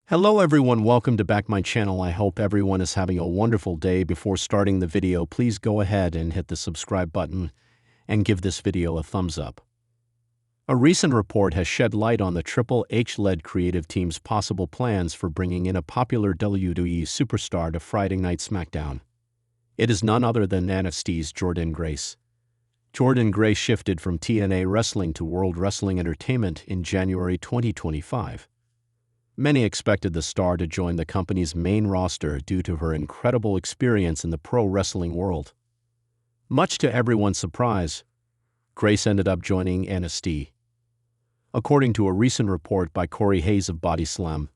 Hello everyone, welcome to back my channel. I hope everyone is having a wonderful day. Before starting the video, please go ahead and hit the subscribe button and give this video a thumbs up. A recent report has shed light on the Triple H-led creative team's possible plans for bringing in a popular WWE superstar to Friday Night SmackDown. It is none other than NXT's Jordynne Grace. Jordynne Grace shifted from TNA Wrestling to World Wrestling Entertainment in January 2025. Many expected the star to join the company's main roster due to her incredible experience in the pro wrestling world. Much to everyone's surprise, Grace ended up joining NXT. According to a recent report by Corey Hayes of Body Slam,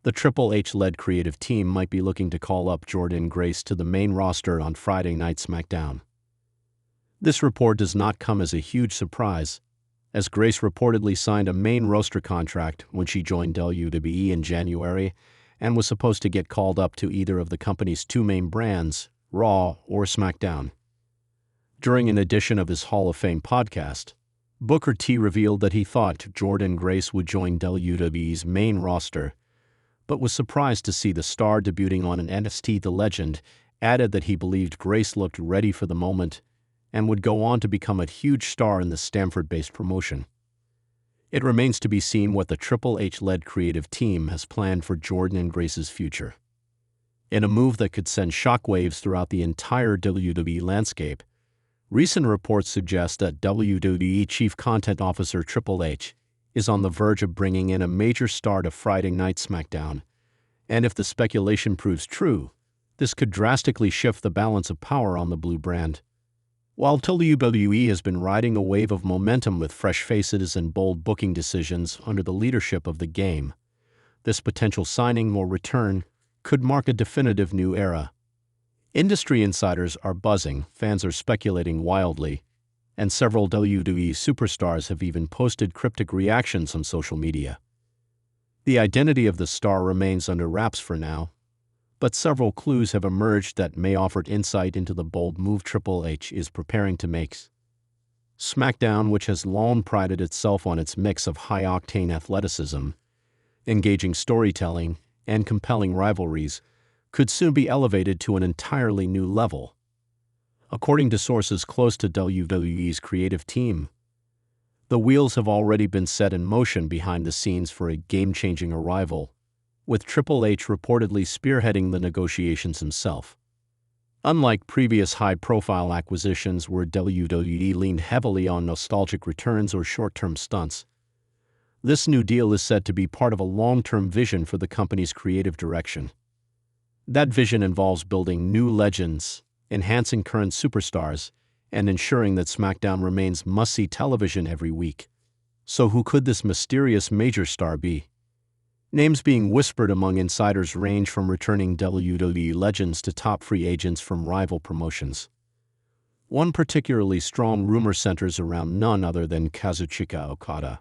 the Triple H-led creative team might be looking to call up Jordynne Grace to the main roster on Friday Night SmackDown. This report does not come as a huge surprise, as Grace reportedly signed a main roster contract when she joined WWE in January and was supposed to get called up to either of the company's two main brands, Raw or SmackDown. During an edition of his Hall of Fame podcast, Booker T revealed that he thought Jordynne Grace would join WWE's main roster, but was surprised to see the star debuting on an NXT. The legend added that he believed Grace looked ready for the moment and would go on to become a huge star in the Stamford-based promotion. It remains to be seen what the Triple H-led creative team has planned for Jordynne Grace's future. In a move that could send shockwaves throughout the entire WWE landscape, recent reports suggest that WWE Chief Content Officer Triple H is on the verge of bringing in a major star to Friday Night SmackDown, and if the speculation proves true, this could drastically shift the balance of power on the blue brand. While WWE has been riding a wave of momentum with fresh faces and bold booking decisions under the leadership of The Game, this potential signing or return could mark a definitive new era. Industry insiders are buzzing, fans are speculating wildly, and several WWE superstars have even posted cryptic reactions on social media. The identity of the star remains under wraps for now, but several clues have emerged that may offer insight into the bold move Triple H is preparing to make. SmackDown, which has long prided itself on its mix of high-octane athleticism, engaging storytelling, and compelling rivalries, could soon be elevated to an entirely new level. According to sources close to WWE's creative team, the wheels have already been set in motion behind the scenes for a game-changing arrival, with Triple H reportedly spearheading the negotiations himself. Unlike previous high-profile acquisitions where WWE leaned heavily on nostalgic returns or short-term stunts, this new deal is said to be part of a long-term vision for the company's creative direction. That vision involves building new legends, enhancing current superstars, and ensuring that SmackDown remains must-see television every week. So who could this mysterious major star be? Names being whispered among insiders range from returning WWE legends to top free agents from rival promotions. One particularly strong rumor centers around none other than Kazuchika Okada,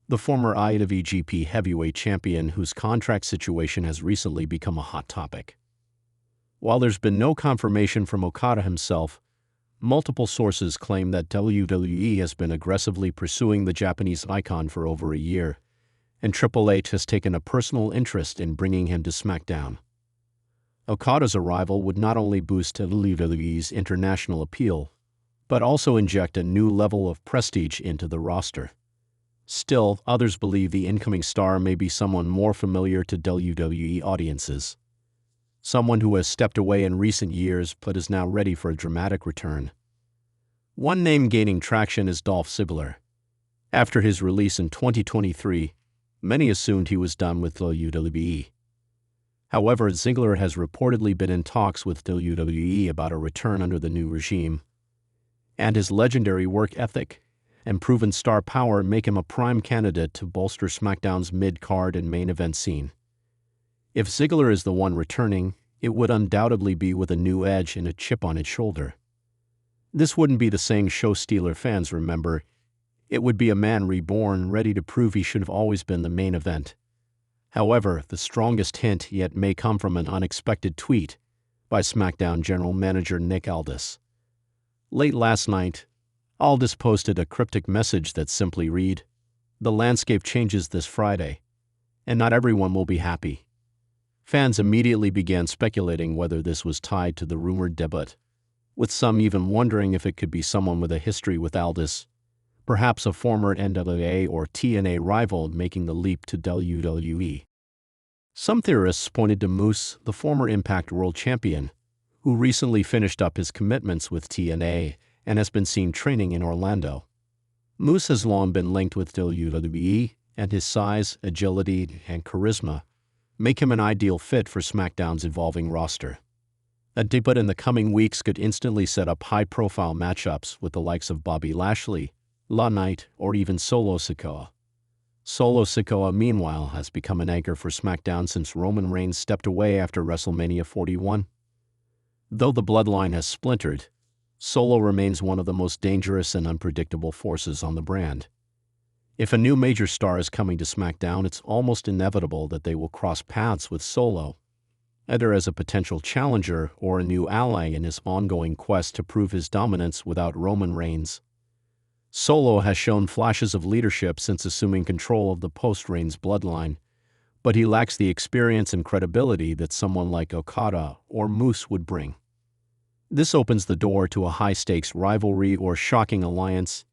the former IWGP heavyweight champion whose contract situation has recently become a hot topic. While there's been no confirmation from Okada himself, multiple sources claim that WWE has been aggressively pursuing the Japanese icon for over a year, and Triple H has taken a personal interest in bringing him to SmackDown. Okada's arrival would not only boost WWE's international appeal, but also inject a new level of prestige into the roster. Still, others believe the incoming star may be someone more familiar to WWE audiences, someone who has stepped away in recent years but is now ready for a dramatic return. One name gaining traction is Dolph Ziggler. After his release in 2023, many assumed he was done with WWE. However, Ziggler has reportedly been in talks with WWE about a return under the new regime, and his legendary work ethic and proven star power make him a prime candidate to bolster SmackDown's mid-card and main event scene. If Ziggler is the one returning, it would undoubtedly be with a new edge and a chip on its shoulder. This wouldn't be the saying show stealer fans remember. It would be a man reborn, ready to prove he should have always been the main event. However, the strongest hint yet may come from an unexpected tweet by SmackDown general manager Nick Aldis. Late last night, Aldis posted a cryptic message that simply read, "The landscape changes this Friday," and not everyone will be happy. Fans immediately began speculating whether this was tied to the rumored debut, with some even wondering if it could be someone with a history with Aldis, perhaps a former NWA or TNA rival making the leap to WWE. Some theorists pointed to Moose, the former Impact World Champion, who recently finished up his commitments with TNA and has been seen training in Orlando. Moose has long been linked with WWE, and his size, agility, and charisma make him an ideal fit for SmackDown's evolving roster. A debut in the coming weeks could instantly set up high-profile matchups with the likes of Bobby Lashley, LA Knight, or even Solo Sikoa. Solo Sikoa, meanwhile, has become an anchor for SmackDown since Roman Reigns stepped away after WrestleMania 41. Though the bloodline has splintered, Solo remains one of the most dangerous and unpredictable forces on the brand. If a new major star is coming to SmackDown, it's almost inevitable that they will cross paths with Solo, either as a potential challenger or a new ally in his ongoing quest to prove his dominance without Roman Reigns. Solo has shown flashes of leadership since assuming control of the post-Reigns bloodline, but he lacks the experience and credibility that someone like Okada or Moose would bring. This opens the door to a high-stakes rivalry or shocking alliance,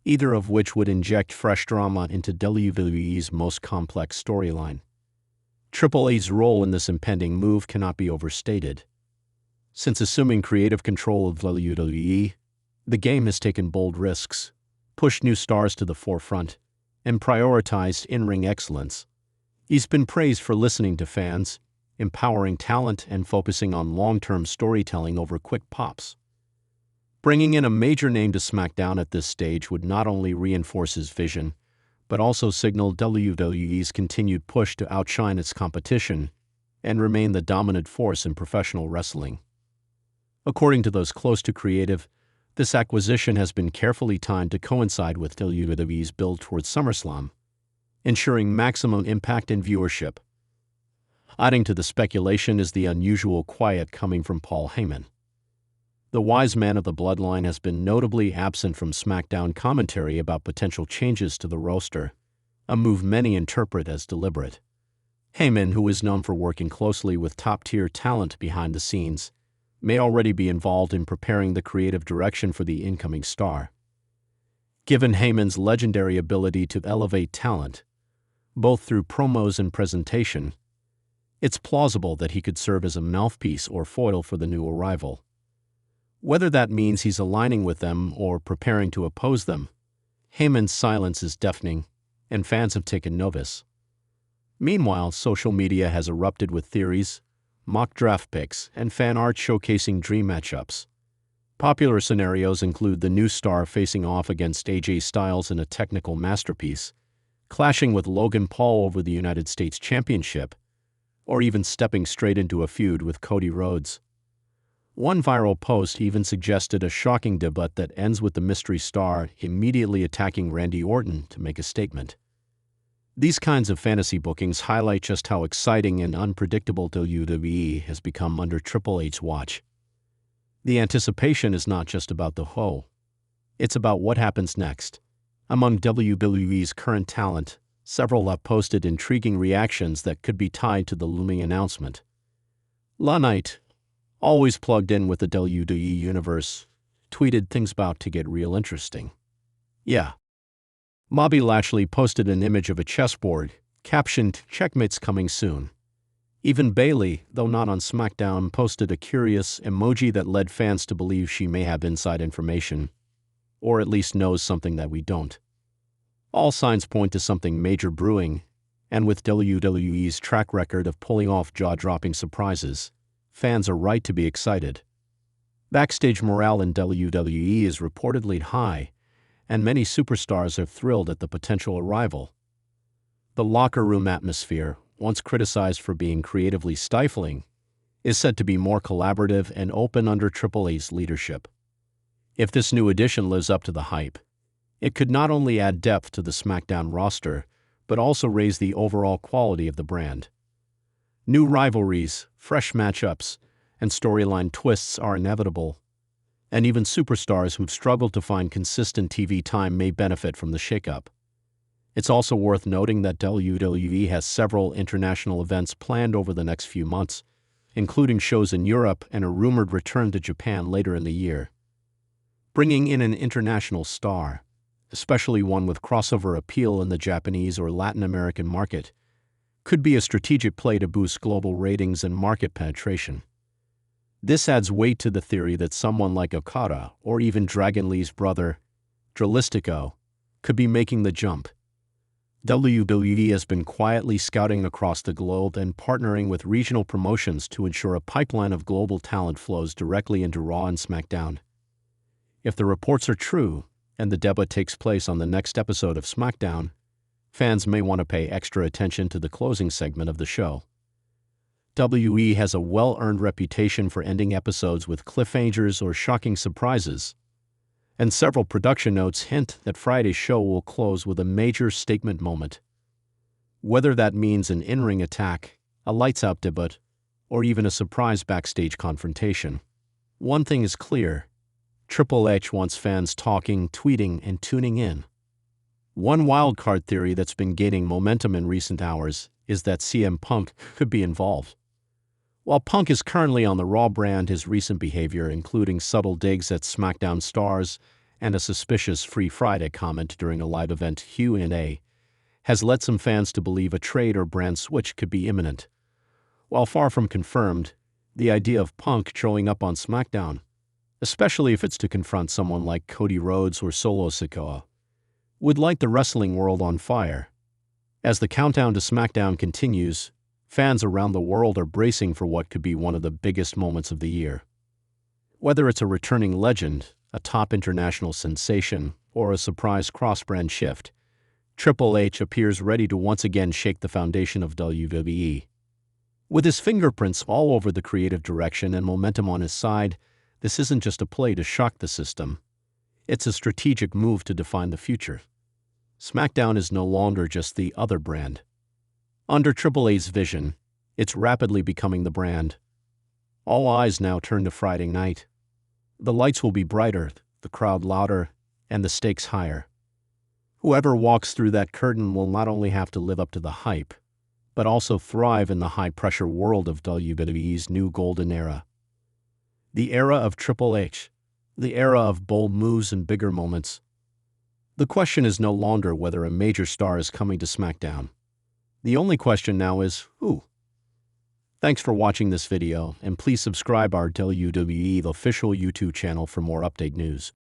either of which would inject fresh drama into WWE's most complex storyline. Triple H's role in this impending move cannot be overstated. Since assuming creative control of WWE, the game has taken bold risks, pushed new stars to the forefront, and prioritized in-ring excellence. He's been praised for listening to fans, empowering talent, and focusing on long-term storytelling over quick pops. Bringing in a major name to SmackDown at this stage would not only reinforce his vision, but also signal WWE's continued push to outshine its competition and remain the dominant force in professional wrestling. According to those close to creative, this acquisition has been carefully timed to coincide with WWE's build towards SummerSlam, ensuring maximum impact and viewership. Adding to the speculation is the unusual quiet coming from Paul Heyman. The wise man of the bloodline has been notably absent from SmackDown commentary about potential changes to the roster, a move many interpret as deliberate. Heyman, who is known for working closely with top-tier talent behind the scenes, may already be involved in preparing the creative direction for the incoming star. Given Heyman's legendary ability to elevate talent, both through promos and presentation, it's plausible that he could serve as a mouthpiece or foil for the new arrival. Whether that means he's aligning with them or preparing to oppose them, Heyman's silence is deafening, and fans have taken notice. Meanwhile, social media has erupted with theories, mock draft picks, and fan art showcasing dream matchups. Popular scenarios include the new star facing off against AJ Styles in a technical masterpiece, clashing with Logan Paul over the United States Championship, or even stepping straight into a feud with Cody Rhodes. One viral post even suggested a shocking debut that ends with the mystery star immediately attacking Randy Orton to make a statement. These kinds of fantasy bookings highlight just how exciting and unpredictable WWE has become under Triple H's watch. The anticipation is not just about the who, it's about what happens next. Among WWE's current talent, several have posted intriguing reactions that could be tied to the looming announcement. LA Knight, always plugged in with the WWE universe, tweeted things about to get real interesting. Yeah. Bobby Lashley posted an image of a chessboard, captioned, "Checkmate's coming soon." Even Bayley, though not on SmackDown, posted a curious emoji that led fans to believe she may have inside information, or at least knows something that we don't. All signs point to something major brewing, and with WWE's track record of pulling off jaw-dropping surprises, fans are right to be excited. Backstage morale in WWE is reportedly high, and many superstars are thrilled at the potential arrival. The locker room atmosphere, once criticized for being creatively stifling, is said to be more collaborative and open under Triple H's leadership. If this new addition lives up to the hype, it could not only add depth to the SmackDown roster, but also raise the overall quality of the brand. New rivalries, fresh matchups, and storyline twists are inevitable, and even superstars who've struggled to find consistent TV time may benefit from the shakeup. It's also worth noting that WWE has several international events planned over the next few months, including shows in Europe and a rumored return to Japan later in the year. Bringing in an international star, especially one with crossover appeal in the Japanese or Latin American market, could be a strategic play to boost global ratings and market penetration. This adds weight to the theory that someone like Okada or even Dragon Lee's brother, Dralistico, could be making the jump. WWE has been quietly scouting across the globe and partnering with regional promotions to ensure a pipeline of global talent flows directly into Raw and SmackDown. If the reports are true, and the debut takes place on the next episode of SmackDown, fans may want to pay extra attention to the closing segment of the show. WWE has a well-earned reputation for ending episodes with cliffhangers or shocking surprises, and several production notes hint that Friday's show will close with a major statement moment. Whether that means an in-ring attack, a lights-out debut, or even a surprise backstage confrontation, one thing is clear: Triple H wants fans talking, tweeting, and tuning in. One wildcard theory that's been gaining momentum in recent hours is that CM Punk could be involved. While Punk is currently on the Raw brand, his recent behavior, including subtle digs at SmackDown stars and a suspicious Free Friday comment during a live event Q&A, has led some fans to believe a trade or brand switch could be imminent. While far from confirmed, the idea of Punk showing up on SmackDown, especially if it's to confront someone like Cody Rhodes or Solo Sikoa, would light the wrestling world on fire. As the countdown to SmackDown continues, fans around the world are bracing for what could be one of the biggest moments of the year. Whether it's a returning legend, a top international sensation, or a surprise cross-brand shift, Triple H appears ready to once again shake the foundation of WWE. With his fingerprints all over the creative direction and momentum on his side, this isn't just a play to shock the system. It's a strategic move to define the future. SmackDown is no longer just the other brand. Under Triple H's vision, it's rapidly becoming the brand. All eyes now turn to Friday night. The lights will be brighter, the crowd louder, and the stakes higher. Whoever walks through that curtain will not only have to live up to the hype, but also thrive in the high-pressure world of WWE's new golden era. The era of Triple H, the era of bold moves and bigger moments. The question is no longer whether a major star is coming to SmackDown. The only question now is, who? Thanks for watching this video, and please subscribe our WWE official YouTube channel for more update news.